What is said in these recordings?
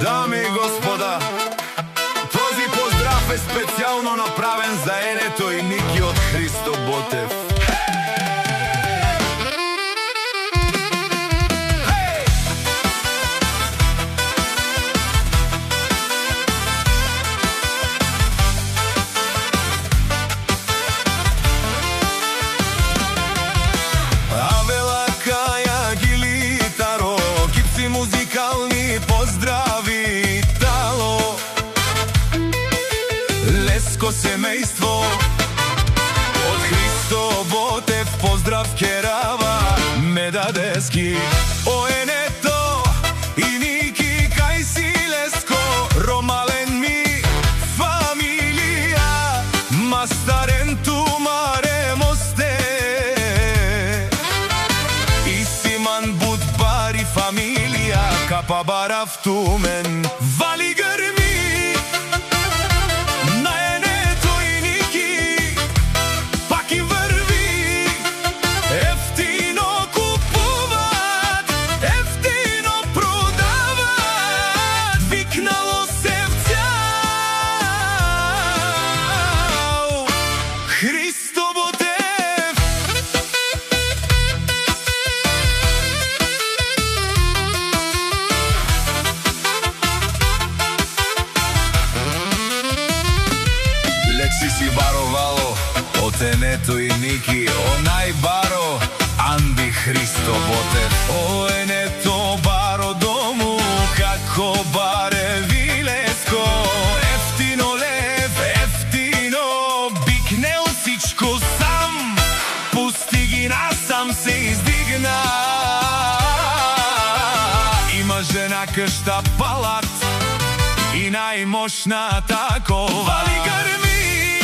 Дами и господа, този поздрав е специално направен за Енето и Ники от Христо Ботев. Музикални поздрави, тало, Леско семејство, од Христо Ботев поздрав керава Медадески. О Енето и Ники кај си Леско, ромален ми фамилија, мастарен тумаре мосте, и Симан Будбари фамилија, капа барав тумен, вали грми на Енето и Ники, пак им врви, ефтино купуват, ефтино продават, викнало се в цял Христо Ботев. Лекси си баровало од Енето и Ники, онај баро Анди Христо Ботев. О Енето баро дому, како баре Вилеско, ефтино лев, ефтино, бикнел сичко сам, пусти ги насам се издигна. Има жена кшта палат и најмошна тако, вали грми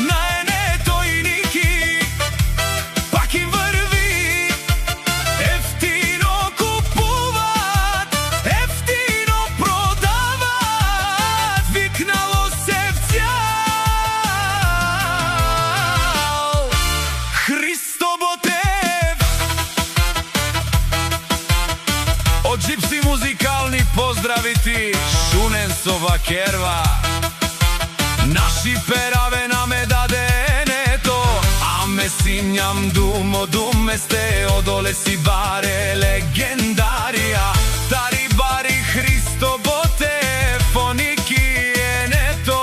на Енето и Ники, пак им врви, ефтино купуват, ефтино продават, викнало се в цял Христо Ботев. Од Джипси музикални поздрави ти, Шунен со вакерва, наши пераве на ме даде Енето, а ме синјам думо думе сте, одоле си баре легендарија, тари бари Христо Ботев, о Ники Енето,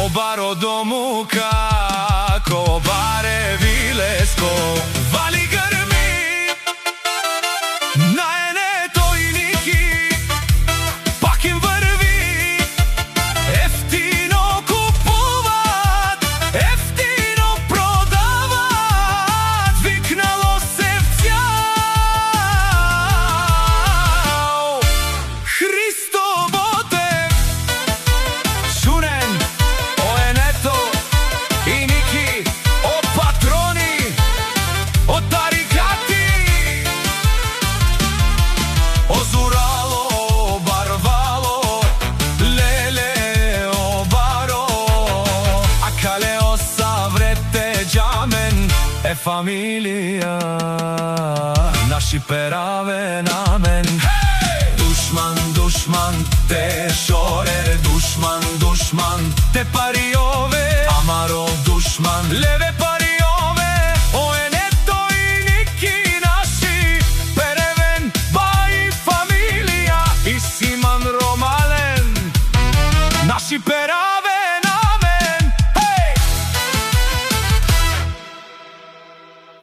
о баро дому како баре Вилеско, вали грми на Енето и Ники, пак им врви, ефтино купуват, ефтино продават, викнало се в цял Христо Ботев. Шунен, о Енето и Ники, о патрони, о тарикати, о Зурало, о Барвало, леле, о баро, а кале о Саврете джамен е фамилија, наши пераве на мен.